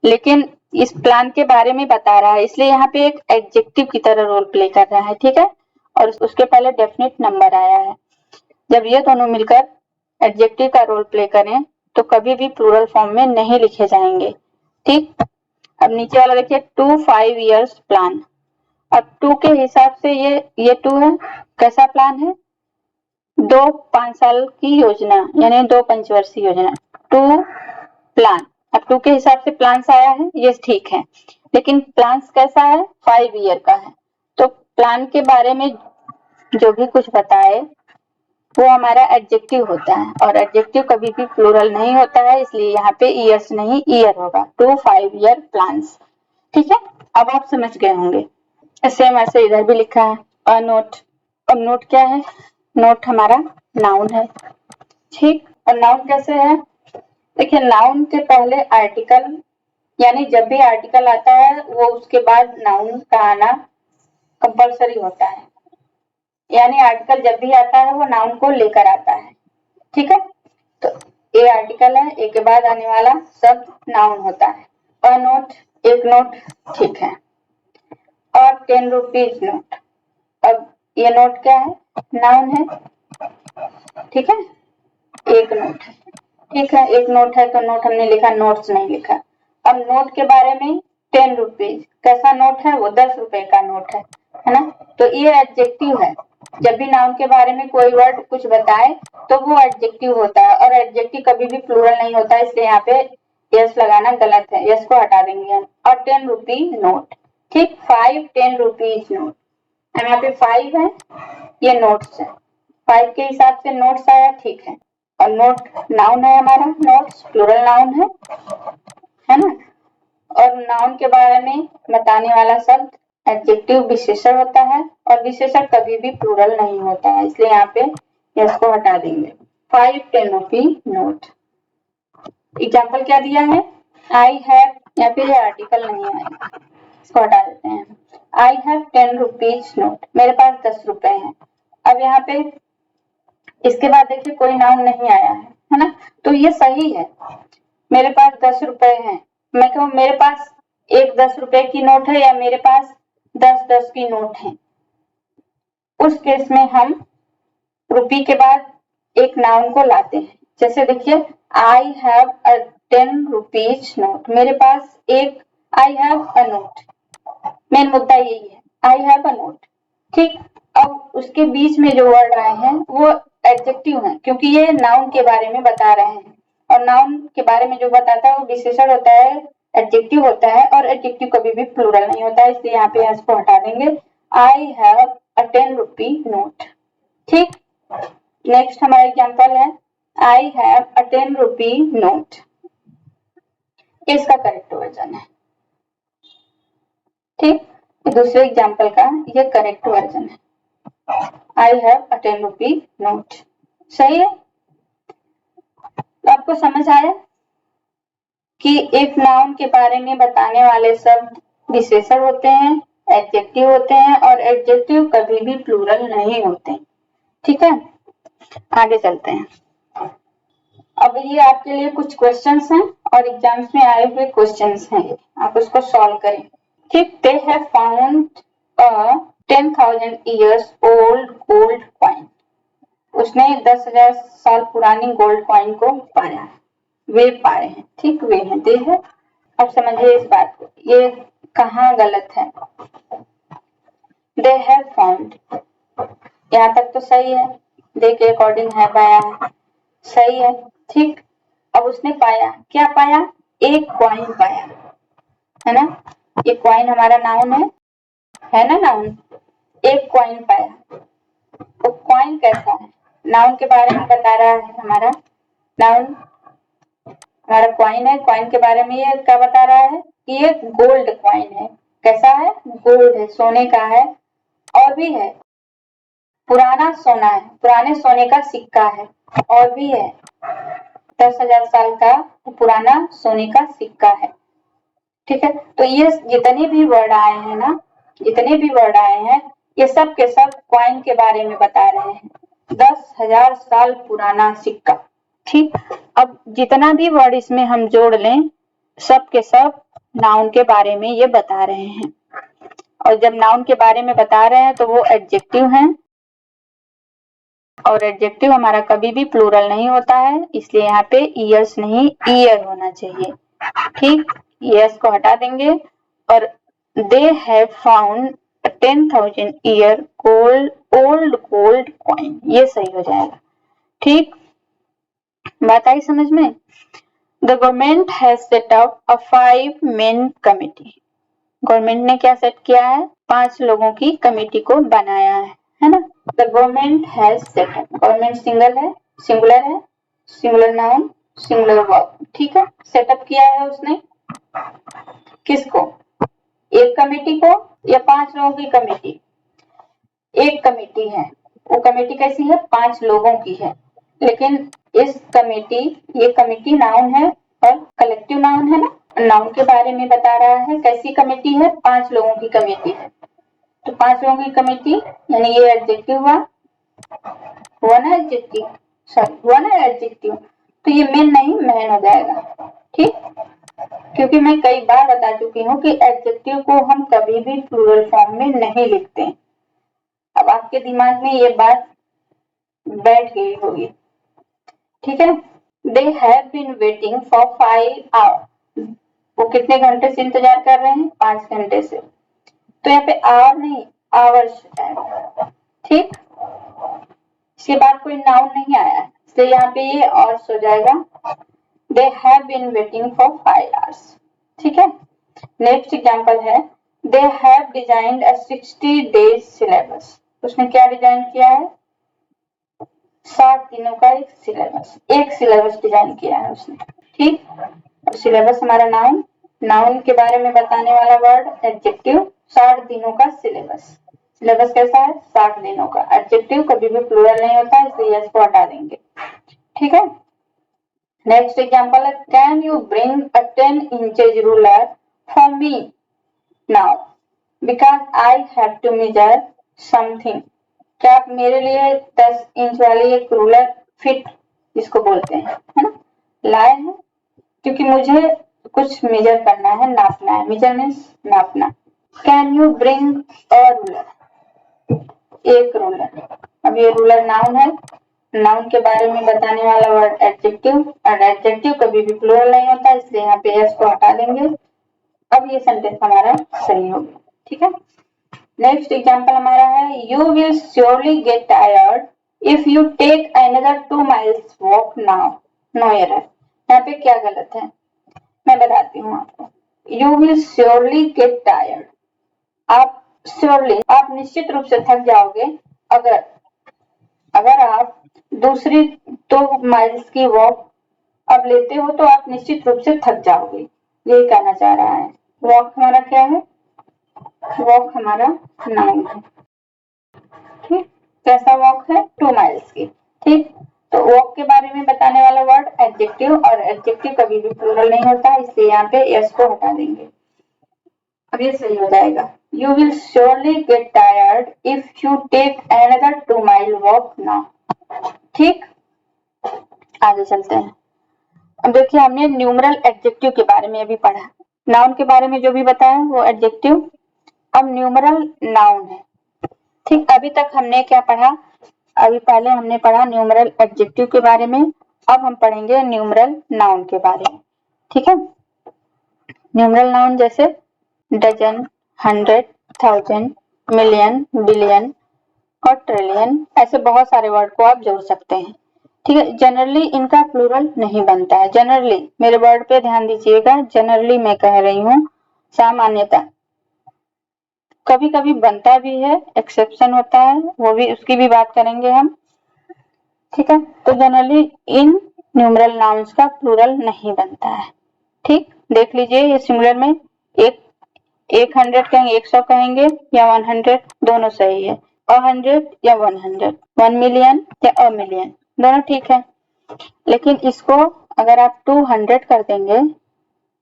लेकिन इस प्लान के बारे में बता रहा है, इसलिए यहाँ पे एक एडजेक्टिव की तरह रोल प्ले कर रहा है। ठीक है, और उसके पहले डेफिनिट नंबर आया है। जब ये दोनों मिलकर एडजेक्टिव का रोल प्ले करें तो कभी भी प्लूरल फॉर्म में नहीं लिखे जाएंगे। ठीक, अब नीचे वाला देखिए 2 5 years प्लान। अब 2 के हिसाब से ये 2 है, कैसा प्लान है, 2 5 साल की योजना यानी 2 पंचवर्षीय योजना, 2 प्लान। अब 2 के हिसाब से प्लान्स आया है, ये ठीक है, लेकिन प्लान्स कैसा है, 5 ईयर का है। तो प्लान के बारे में जो भी कुछ बताए वो हमारा एडजेक्टिव होता है और एडजेक्टिव कभी भी प्लूरल नहीं होता है, इसलिए यहाँ पे ईयर्स नहीं ईयर होगा। 2 5 year प्लान्स। ठीक है, अब आप समझ गए होंगे। सेम ऐसे इधर भी लिखा है अ नोट। अब नोट क्या है, नोट हमारा नाउन है। ठीक, और नाउन कैसे है, देखिए नाउन के पहले आर्टिकल, यानी जब भी आर्टिकल आता है वो उसके बाद नाउन का आना कंपलसरी होता है, यानी आर्टिकल जब भी आता है वो नाउन को लेकर आता है। ठीक है, तो ए आर्टिकल है, ए के बाद आने वाला सब नाउन होता है। अ नोट एक नोट, ठीक है। और 10 रुपीज नोट। अब ये नोट क्या है? नाउन है, ठीक है, एक नोट है, ठीक है, एक नोट है तो नोट हमने लिखा, नोट्स नहीं लिखा। अब नोट के बारे में 10 रुपीज कैसा नोट है? वो 10 रुपए का नोट है ना? तो ये एडजेक्टिव है। जब भी नाउन के बारे में कोई वर्ड कुछ बताए तो वो एडजेक्टिव होता है, और एडजेक्टिव कभी भी प्लूरल नहीं होता है, इसलिए यहाँ पे यस लगाना गलत है, यस को हटा देंगे हम। और 10 रुपी नोट, ठीक, 5 10 रुपीज नोट। अब यहाँ पे 5 है, ये नोट्स है, 5 के हिसाब से नोट्स आया, ठीक है। और नोट नाउन है हमारा, नोट्स प्लूरल नाउन है ना? और नाउन के बारे में बताने वाला शब्द एडजेक्टिव विशेषण होता है, और विशेषण कभी भी प्लूरल नहीं होता है, इसलिए यहाँ पे इसको हटा देंगे। 5 10 रुपी नोट। एग्जाम्पल क्या दिया है? आई हैव, या फिर ये आर्टिकल नहीं आएगा, इसको हटा देते हैं। आई हैव 10 रुपीज नोट, मेरे पास 10 रुपए हैं। अब यहाँ पे इसके बाद देखिए कोई नाउन नहीं आया है ना? तो ये सही है, मेरे पास 10 रुपए हैं। मैं कहूँ मेरे पास एक 10 रुपए की नोट है, या मेरे पास 10 की नोट है, उस केस में हम रुपी के बाद एक नाउन को लाते हैं। जैसे देखिए, I have a 10 rupees note, मेरे पास एक I have a note, main मुद्दा यही है, आई हैव अ नोट, ठीक। अब उसके बीच में जो वर्ड आए हैं वो एडजेक्टिव हैं, क्योंकि ये नाउन के बारे में बता रहे हैं, और नाउन के बारे में जो बताता है वो विशेषण होता है, एडजेक्टिव होता है, और एडजेक्टिव कभी भी प्लूरल नहीं होता है, इसलिए यहाँ पे इसको हटा देंगे। I have a 10 rupee note, ठीक। नेक्स्ट हमारा एग्जाम्पल है, I have a 10 rupee note, इसका करेक्ट वर्जन है, ठीक। दूसरे एग्जाम्पल का ये करेक्ट वर्जन है, I have a 10 rupee note, सही है। तो आपको समझ आया कि एक नाउन के बारे में बताने वाले शब्द विशेषण होते हैं, एडजेक्टिव होते हैं, और एडजेक्टिव कभी भी प्लूरल नहीं होते, ठीक है। आगे चलते हैं। अब ये आपके लिए कुछ क्वेश्चंस हैं, और एग्जाम्स में आए हुए क्वेश्चंस हैं, आप उसको सॉल्व करें, ठीक। They have found a 10,000 years old gold coin, उसने 10,000 साल पुरानी गोल्ड कॉइन को पाया, वे पाए हैं, ठीक, वे हैं, दे है। अब समझिए इस बात को, ये कहाँ गलत है? दे हैव फाउंड, यहाँ तक तो सही है, दे के अकॉर्डिंग है, पाया है, सही है, ठीक। अब उसने पाया, क्या पाया? एक कॉइन पाया, है ना? ये कॉइन हमारा नाउन है ना? नाउन, एक कॉइन पाया। तो कॉइन कैसा है? नाउन के बारे में बता रहा है हमारा, नाउन हमारा कॉइन है, कॉइन के बारे में ये क्या बता रहा है कि ये गोल्ड कॉइन है। कैसा है? गोल्ड है, सोने का है, और भी है पुराना सोना है, पुराने सोने का सिक्का है, और भी है 10,000 साल का पुराना सोने का सिक्का है, ठीक है। तो ये जितने भी वर्ड आए हैं ना, जितने भी वर्ड आए हैं, ये सब के सब कॉइन के बारे में बता रहे हैं, 10,000 साल पुराना सिक्का, ठीक। अब जितना भी वर्ड इसमें हम जोड़ लें, सब के सब नाउन के बारे में ये बता रहे हैं, और जब नाउन के बारे में बता रहे हैं तो वो एडजेक्टिव हैं, और एडजेक्टिव हमारा कभी भी प्लूरल नहीं होता है, इसलिए यहाँ पे ईयर्स नहीं ईयर होना चाहिए, ठीक। ईयर्स को हटा देंगे, और they have found 10,000 year old gold coin, ये सही हो जाएगा, ठीक। बात आई समझ में? The government has set up a 5 main committee, government ने क्या सेट किया है? 5 लोगों की कमेटी को बनाया है ना? The government has set up, government single है, सिंगुलर नाउन, सिंगुलर वर्ब, ठीक है। सेटअप किया है उसने, किसको? एक कमेटी को, या 5 लोगों की कमेटी? एक कमेटी है, वो कमेटी कैसी है? 5 लोगों की है, लेकिन इस कमेटी, ये कमेटी नाउन है और कलेक्टिव नाउन है ना, नाउन के बारे में बता रहा है, कैसी कमेटी है? 5 लोगों की कमेटी है, तो 5 लोगों की कमेटी, यानी ये एडजेक्टिव हुआ ना, एडजेक्टिव, सॉरी हुआ ना एडजेक्टिव, तो ये मेन नहीं मैन हो जाएगा, ठीक। क्योंकि मैं कई बार बता चुकी हूँ कि एडजेक्टिव को हम कभी भी प्लूरल फॉर्म में नहीं लिखते। अब आपके दिमाग में ये बात बैठ गई होगी, ठीक है। They have been waiting for 5 hour, वो कितने घंटे से इंतजार कर रहे हैं? 5 घंटे से। तो यहाँ पे आवर नहीं आवर्स है, ठीक। इसके बाद कोई नाउन नहीं आया है, इसलिए यहाँ पे ये और हो जाएगा। They have been waiting for 5 hours, ठीक है। नेक्स्ट एग्जांपल है, they have designed a 60 days syllabus. उसने क्या डिजाइन किया है? 60 दिनों का एक सिलेबस डिजाइन किया है उसने, ठीक। और सिलेबस हमारा नाउन, नाउन के बारे में बताने वाला वर्ड एडजेक्टिव। 60 दिनों का सिलेबस, सिलेबस कैसा है? 60 दिनों का। एडजेक्टिव कभी भी प्लूरल नहीं होता है, इसलिए इसको हटा देंगे, ठीक है। नेक्स्ट एग्जांपल है, can you bring a 10 inches ruler for me now because I have to measure something. क्या आप मेरे लिए 10 इंच वाली एक रूलर फिट जिसको बोलते हैं, है ना, लाए हैं क्योंकि मुझे कुछ मेजर करना है, नापना है। मेजर मीन्स नापना। Can you bring a ruler, एक रूलर। अब ये रूलर नाउन है, नाउन के बारे में बताने वाला वर्ड एडजेक्टिव, और एडजेक्टिव कभी भी प्लूरल नहीं होता, इसलिए यहाँ पे एस को हटा देंगे। अब ये सेंटेंस हमारा सही हो गया, ठीक है। नेक्स्ट एग्जांपल हमारा है, you will surely get tired if you take another 2 miles walk now, no error. यहाँ पे क्या गलत है मैं बताती हूँ आपको। You will surely get tired, आप श्योरली, आप निश्चित रूप से थक जाओगे अगर आप दूसरी 2 miles की वॉक अब लेते हो तो आप निश्चित रूप से थक जाओगे, यही कहना चाह रहा है। वॉक हमारा क्या है? वॉक हमारा नाउन है, ठीक। कैसा वॉक है? 2 miles की, ठीक। तो वॉक के बारे में बताने वाला वर्ड एडजेक्टिव, और एडजेक्टिव कभी भी प्लूरल नहीं होता, इसलिए यहाँ पे एस को हटा देंगे। अब ये सही हो जाएगा। You will surely get tired if you take another 2 mile walk now, ठीक। आगे चलते हैं। अब देखिए, हमने न्यूमरल एडजेक्टिव के बारे में अभी पढ़ा। नाउन के बारे में जो भी बताया वो एडजेक्टिव, अब न्यूमरल नाउन है, ठीक। अभी तक हमने क्या पढ़ा? अभी पहले हमने पढ़ा न्यूमरल एडजेक्टिव के बारे में, अब हम पढ़ेंगे न्यूमरल नाउन के बारे में, ठीक है। न्यूमरल नाउन जैसे डजन, 100, 1000, मिलियन, बिलियन और ट्रिलियन, ऐसे बहुत सारे वर्ड को आप जोड़ सकते हैं, ठीक है। जनरली इनका प्लूरल नहीं बनता है। जनरली, मेरे वर्ड पे ध्यान दीजिएगा, जनरली मैं कह रही हूँ, सामान्यता। कभी कभी बनता भी है, एक्सेप्शन होता है, वो भी, उसकी भी बात करेंगे हम, ठीक है। तो जनरली इन न्यूमरल नाउन्स का प्लूरल नहीं बनता है, ठीक। देख लीजिए, ये सिंगुलर में एक 100 कहेंगे, 100 कहेंगे या 100, दोनों सही है। 100 या 100, 1 मिलियन या अ मिलियन, दोनों ठीक है। लेकिन इसको अगर आप 200 कर देंगे,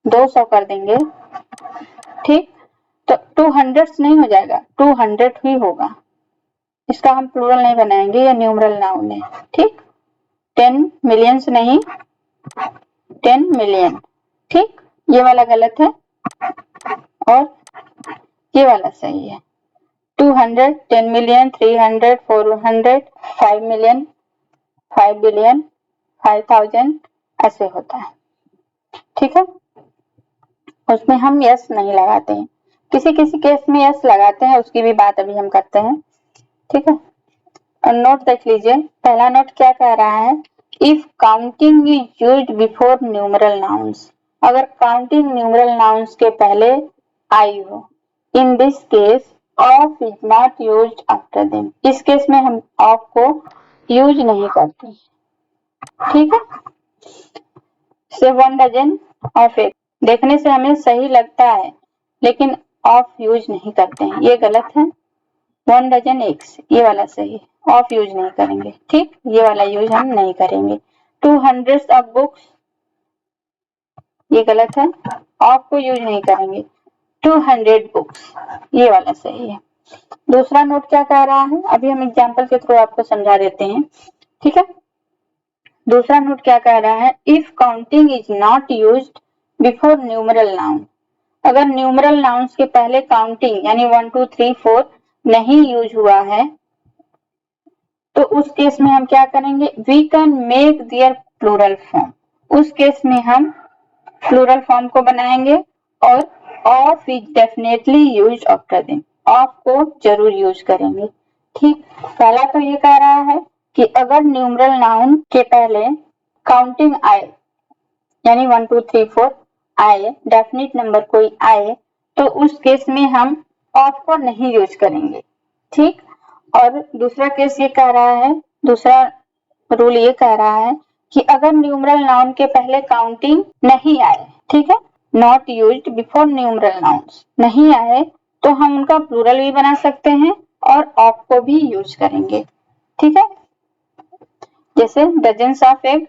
200 कर देंगे, ठीक, तो 200 नहीं हो जाएगा, 200 ही होगा। इसका हम प्लूरल नहीं बनाएंगे, ये न्यूमरल नाउन है, ठीक। 10 मिलियंस नहीं, 10 मिलियन, ठीक। ये वाला गलत है और ये वाला सही है। 200, 10 मिलियन, 300, 400, 5 मिलियन, 5 बिलियन, 5000, ऐसे होता है, ठीक है। उसमें हम यस नहीं लगाते हैं, किसी किसी केस में यस लगाते हैं, उसकी भी बात अभी हम करते हैं, ठीक है। और नोट देख लीजिए, पहला नोट क्या कह रहा है, if counting is used before numeral nouns, अगर काउंटिंग न्यूमरल नाउन्स के पहले आई हो, इन this case of is not used after them, इस केस में हम ऑफ को यूज नहीं करते, ठीक है। से 1 डजन ऑफ एक, देखने से हमें सही लगता है लेकिन ऑफ यूज नहीं करते हैं, ये गलत है। 1 डजन एग्स, ये वाला सही है, ऑफ यूज नहीं करेंगे, ठीक, ये वाला यूज हम नहीं करेंगे। 200 ऑफ बुक्स, ये गलत है, ऑफ को यूज नहीं करेंगे। 200 बुक्स, ये वाला सही है। दूसरा नोट क्या कह रहा है, अभी हम एग्जांपल के थ्रू आपको समझा देते हैं, ठीक है। दूसरा नोट क्या कह रहा है, if counting is not used before numeral noun. अगर न्यूमरल नाउन्स के पहले काउंटिंग यानी 1 2 3 4 नहीं यूज हुआ है तो उस केस में हम क्या करेंगे, we can make their plural form. उस केस में हम प्लूरल फॉर्म को बनाएंगे और of is definitely use after them, of को जरूर यूज करेंगे। ठीक, पहला तो ये कह रहा है कि अगर न्यूमरल नाउन के पहले काउंटिंग आए यानी 1 2 3 4 आए, डेफिनेट नंबर कोई आए, तो उस केस में हम ऑफ को नहीं यूज करेंगे। ठीक, और दूसरा केस ये कह रहा है, दूसरा रूल ये कह रहा है कि अगर न्यूमरल नाउन के पहले काउंटिंग नहीं आए, ठीक है, not used before numeral nouns, नहीं आए, तो हम उनका प्लूरल भी बना सकते हैं और ऑफ को भी यूज करेंगे। ठीक है, जैसे dozens of egg,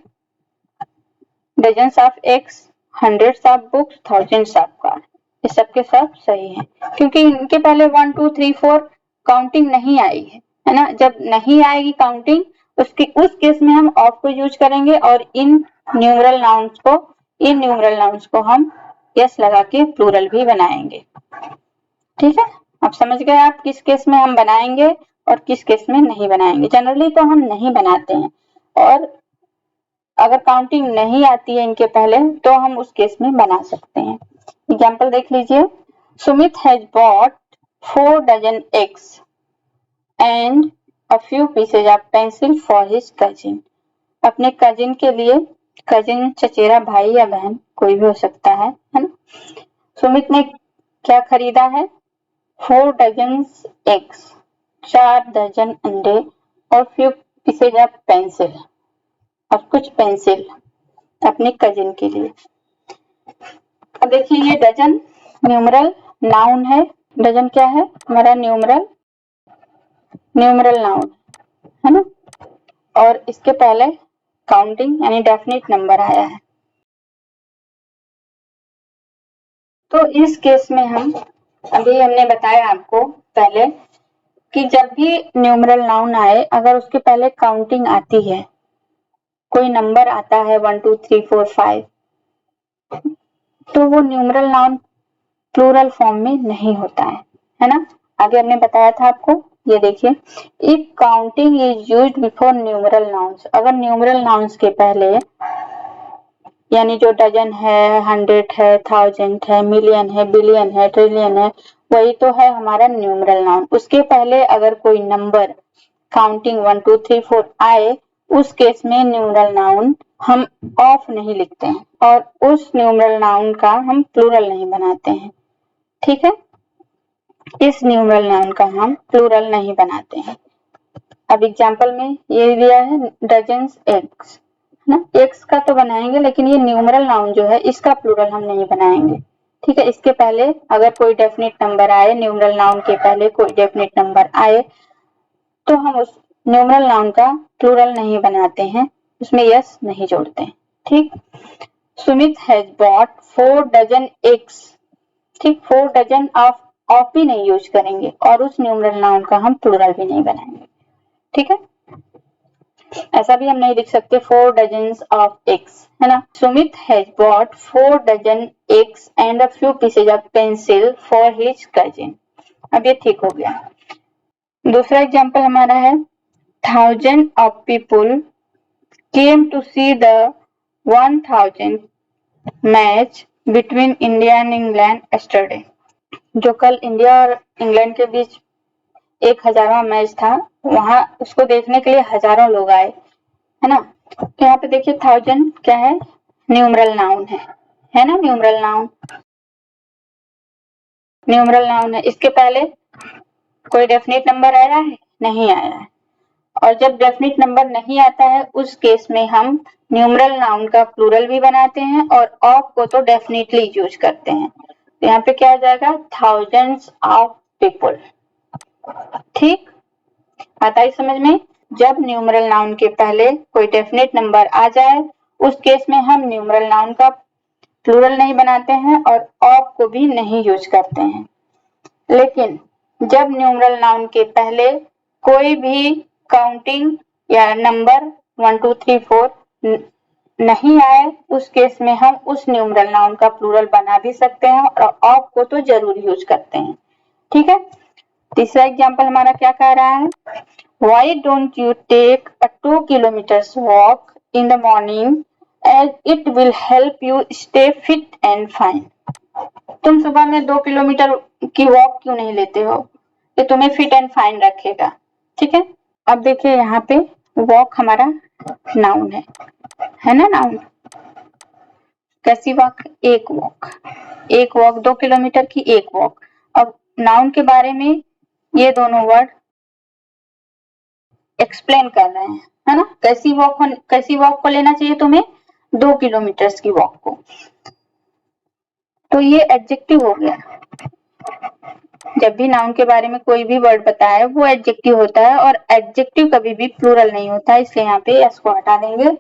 dozens of eggs, hundreds of books, thousands of car, ये सब के सब सही है क्योंकि इनके पहले 1 2 3 4 काउंटिंग नहीं आई है ना। जब नहीं आएगी काउंटिंग उस केस में हम ऑफ को यूज करेंगे और इन न्यूमरल नाउन्स को हम यस लगा के प्लूरल भी बनाएंगे। ठीक है, अब समझ गए आप किस केस में हम बनाएंगे और किस केस में नहीं बनाएंगे। जनरली तो हम नहीं बनाते हैं और अगर काउंटिंग नहीं आती है इनके पहले तो हम उस केस में बना सकते हैं। एग्जाम्पल देख लीजिए, Sumit has bought 4 dozen eggs and a few pieces of pencil for his cousin। अपने कजिन के लिए, कजिन चचेरा भाई या बहन कोई भी हो सकता है ना। सुमित ने क्या खरीदा है, 4 डजन एग्स, 4 दर्जन अंडे और few pieces of pencil, और कुछ पेंसिल अपने कजिन के लिए। अब देखिए ये डजन न्यूमरल नाउन है, डजन क्या है हमारा न्यूमरल नाउन है ना, और इसके पहले काउंटिंग यानी डेफिनेट नंबर आया है। तो इस केस में हम अभी हमने बताया आपको पहले कि जब भी न्यूमरल नाउन आए अगर उसके पहले काउंटिंग आती है, कोई नंबर आता है 1 2 3 4 5, तो वो न्यूमरल नाउन प्लूरल फॉर्म में नहीं होता है ना। आगे हमने बताया था आपको, ये देखिए, if counting is used before numeral nouns, अगर न्यूमरल नाउन्स के पहले यानी जो डजन है, 100 है, 1000 है, मिलियन है, बिलियन है, ट्रिलियन है, वही तो है हमारा न्यूमरल नाउन, उसके पहले अगर कोई नंबर काउंटिंग 1 2 3 4 आए, उस केस में न्यूमरल नाउन हम ऑफ नहीं लिखते हैं और उस न्यूमरल नाउन का हम प्लूरल नहीं बनाते हैं। ठीक है, इस न्यूमरल नाउन का हम प्लूरल नहीं बनाते हैं। अब एग्जांपल में ये दिया है डजन्स एग्स ना, एग्स का तो बनाएंगे लेकिन ये न्यूमरल नाउन जो है इसका प्लूरल हम नहीं बनाएंगे। ठीक है, इसके पहले अगर कोई डेफिनेट नंबर आए, न्यूमरल नाउन के पहले कोई डेफिनेट नंबर आए तो हम उस न्यूमरल नाउन का प्लूरल नहीं बनाते हैं, उसमें यस नहीं जोड़ते हैं। ठीक, Sumit has bought 4 dozen eggs, ठीक, 4 डजन ऑफ भी नहीं यूज करेंगे और उस न्यूमरल नाउन का हम प्लूरल भी नहीं बनाएंगे। ठीक है, ऐसा भी हम नहीं लिख सकते 4 डजन्स ऑफ एग्स, है ना। Sumit has bought 4 dozen eggs and a few pieces of pencil for his cousin. अब ये ठीक हो गया। दूसरा एग्जांपल हमारा है 1000 of people came to see the 1000 match between India and England yesterday. जो कल इंडिया और इंग्लैंड के बीच 1000वां मैच था, वहां उसको देखने के लिए हजारों लोग आए, है ना। तो यहाँ पे देखिए 1000 क्या है, न्यूमरल नाउन है ना, न्यूमरल नाउन है। इसके पहले कोई डेफिनेट नंबर आया है, नहीं आया है, और जब डेफिनेट नंबर नहीं आता है उस केस में हम न्यूमरल नाउन का प्लूरल भी बनाते हैं और ऑफ को तो डेफिनेटली यूज करते हैं। तो यहाँ पे क्या हो जाएगा, थाउजेंड्स ऑफ पीपल। ठीक, आता है समझ में। जब न्यूमरल नाउन के पहले कोई डेफिनेट नंबर आ जाए उस केस में हम न्यूमरल नाउन का प्लूरल नहीं बनाते हैं और ऑफ को भी नहीं यूज करते हैं। लेकिन जब न्यूमरल नाउन के पहले कोई भी काउंटिंग या नंबर 1 2 3 4 नहीं आए उस केस में हम उस न्यूमरल नाउन का प्लूरल बना भी सकते हैं और ऑफ को तो जरूर यूज करते हैं। ठीक है, तीसरा एग्जांपल हमारा क्या कह रहा है, Why don't you take a 2 kilometers walk in the morning as it will help you stay fit and fine? तुम सुबह में 2 किलोमीटर की वॉक क्यों नहीं लेते हो, ये तुम्हें फिट एंड फाइन रखेगा। ठीक है, अब देखिए यहाँ पे वॉक हमारा नाउन है ना, नाउन। कैसी वॉक, एक वॉक, एक वॉक 2 किलोमीटर की एक वॉक। अब नाउन के बारे में ये दोनों वर्ड एक्सप्लेन कर रहे हैं, है ना। कैसी वॉक को लेना चाहिए तुम्हें, 2 किलोमीटर की वॉक को। तो ये एडजेक्टिव हो गया। जब भी नाउन के बारे में कोई भी वर्ड बताए वो एडजेक्टिव होता है और एडजेक्टिव कभी भी प्लूरल नहीं होता है, इसलिए यहाँ पे एस को हटा देंगे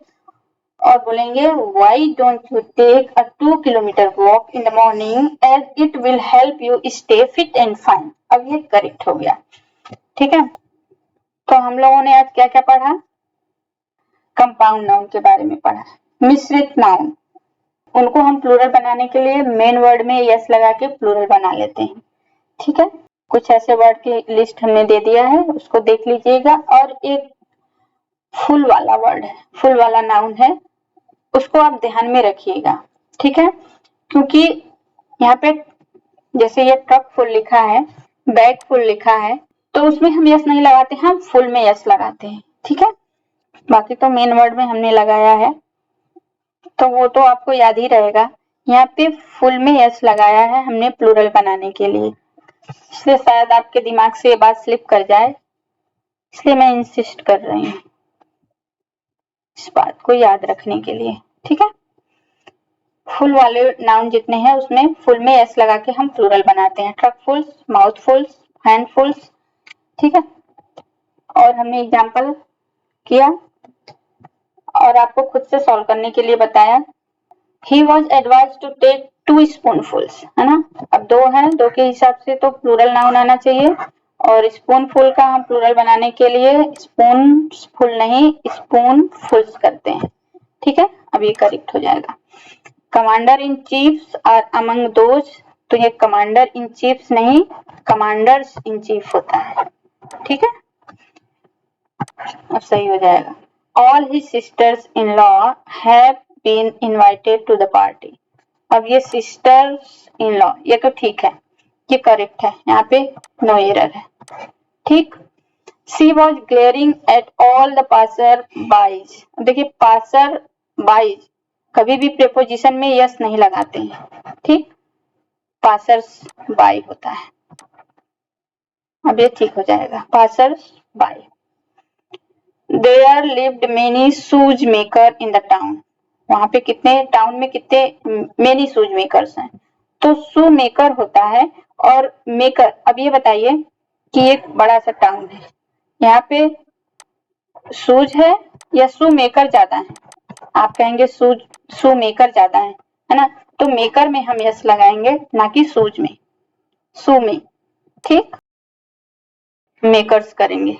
और बोलेंगे why don't you take a 2 kilometre walk in the morning as it will help you stay fit and fine. अब ये करेक्ट हो गया। ठीक है, तो हम लोगों ने आज क्या क्या पढ़ा, कंपाउंड नाउन के बारे में पढ़ा। मिश्रित नाउन, उनको हम प्लूरल बनाने के लिए मेन वर्ड में यस लगा के प्लूरल बना लेते हैं। ठीक है, कुछ ऐसे वर्ड की लिस्ट हमने दे दिया है, उसको देख लीजिएगा। और एक फुल वाला वर्ड है, फुल वाला नाउन है, उसको आप ध्यान में रखिएगा। ठीक है, क्योंकि यहाँ पे जैसे ये ट्रक फुल लिखा है, बैग फुल लिखा है, तो उसमें हम यस नहीं लगाते, हम फुल में यस लगाते हैं। ठीक है, बाकी तो मेन वर्ड में हमने लगाया है तो वो तो आपको याद ही रहेगा। यहाँ पे फुल में यस लगाया है हमने प्लूरल बनाने के लिए, इसलिए शायद आपके दिमाग से ये बात स्लिप कर जाए, इसलिए मैं इंसिस्ट कर रही हूँ इस बात को याद रखने के लिए। ठीक है, फुल वाले नाउन जितने हैं उसमें फुल में यस लगा के हम प्लूरल बनाते हैं, ट्रक फुल्स, माउथ फुल्स, हैंड फुल्स। ठीक है, और हमने एग्जाम्पल किया और आपको खुद से सॉल्व करने के लिए बताया। He was advised to take 2 spoonfuls, है ना। अब 2 है, 2 के हिसाब से तो प्लूरल नाउन आना चाहिए और स्पूनफुल का हम प्लूरल बनाने के लिए स्पून फुल नहीं स्पून फुल्स करते हैं। ठीक है, अब ये करेक्ट हो जाएगा। Commander in chiefs are among those, तो ये कमांडर इन चीफ्स नहीं कमांडर्स इन चीफ होता है। ठीक है, अब सही हो जाएगा। All his sisters-in-law have been invited to the party. अब ये sisters-in-law ये तो ठीक है, ये करेक्ट है, यहाँ पे नो एरर है। ठीक, She was glaring at all the passer-bys. देखिए passer-bys कभी भी प्रेपोजिशन में यस नहीं लगाते हैं। ठीक, passers-by होता है। अब ये ठीक हो जाएगा, passers-by। There lived many shoes maker in the town. वहां पे कितने टाउन में कितने many shoes makers हैं, तो शू मेकर होता है और मेकर। अब ये बताइए कि एक बड़ा सा टाउन है, यहाँ पे शूज है या शू मेकर ज्यादा है, आप कहेंगे शू मेकर ज्यादा है ना, तो मेकर में हम यस लगाएंगे ना कि शूज में, शू में। ठीक, मेकर्स करेंगे।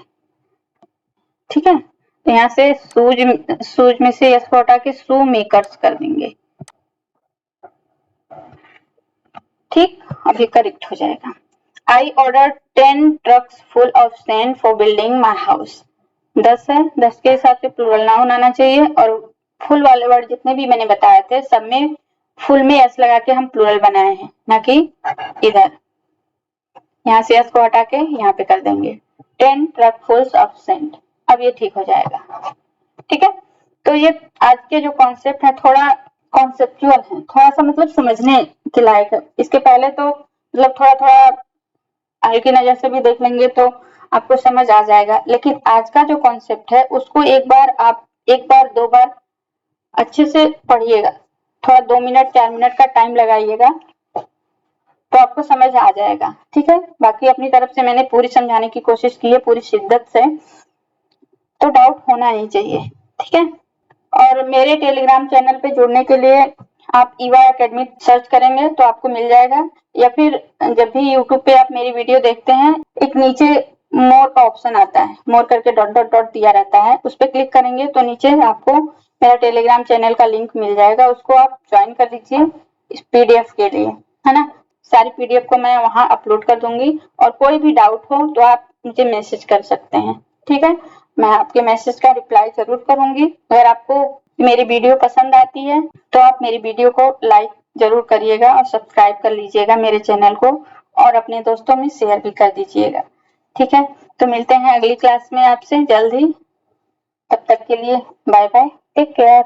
ठीक है, तो यहाँ से सूज में से यस को हटा के शू मेकर्स कर देंगे। ठीक, अभी करेक्ट हो जाएगा। I ordered 10 trucks full of sand for building my house. 10 है, 10 के हिसाब से प्लूरल नाउन आना चाहिए और फुल वाले वर्ड जितने भी मैंने बताए थे सब में फुल में यस लगा के हम प्लूरल बनाए हैं, ना कि इधर। यहाँ से यस को हटा के यहाँ पे कर देंगे 10 truck fulls of sand। अब ये ठीक हो जाएगा। ठीक है, तो ये आज के जो कॉन्सेप्ट है थोड़ा कॉन्सेप्चुअल है, थोड़ा सा मतलब समझने के लायक है। इसके पहले तो मतलब थोड़ा थोड़ा आगे की नजर से भी देख लेंगे तो आपको समझ आ जाएगा, लेकिन आज का जो कॉन्सेप्ट है उसको एक बार 2 बार अच्छे से पढ़िएगा, थोड़ा 2 मिनट 4 मिनट का टाइम लगाइएगा तो आपको समझ आ जाएगा। ठीक है, बाकी अपनी तरफ से मैंने पूरी समझाने की कोशिश की है पूरी शिद्दत से, तो डाउट होना नहीं चाहिए। ठीक है, और मेरे टेलीग्राम चैनल पे जुड़ने के लिए आप ईवा एकेडमी सर्च करेंगे तो आपको मिल जाएगा, या फिर जब भी यूट्यूब पे आप मेरी वीडियो देखते हैं एक नीचे मोर का ऑप्शन आता है, मोर करके डॉट डॉट डॉट दिया रहता है, उस पर क्लिक करेंगे तो नीचे आपको मेरा टेलीग्राम चैनल का लिंक मिल जाएगा, उसको आप ज्वाइन कर लीजिए इस पीडीएफ के लिए, है ना। सारी पीडीएफ को मैं वहां अपलोड कर दूंगी और कोई भी डाउट हो तो आप मुझे मैसेज कर सकते हैं, ठीक है। मैं आपके मैसेज का रिप्लाई जरूर करूंगी। अगर आपको मेरी वीडियो पसंद आती है तो आप मेरी वीडियो को लाइक जरूर करिएगा और सब्सक्राइब कर लीजिएगा मेरे चैनल को, और अपने दोस्तों में शेयर भी कर दीजिएगा, ठीक है। तो मिलते हैं अगली क्लास में आपसे जल्द ही, तब तक के लिए बाय बाय, टेक केयर।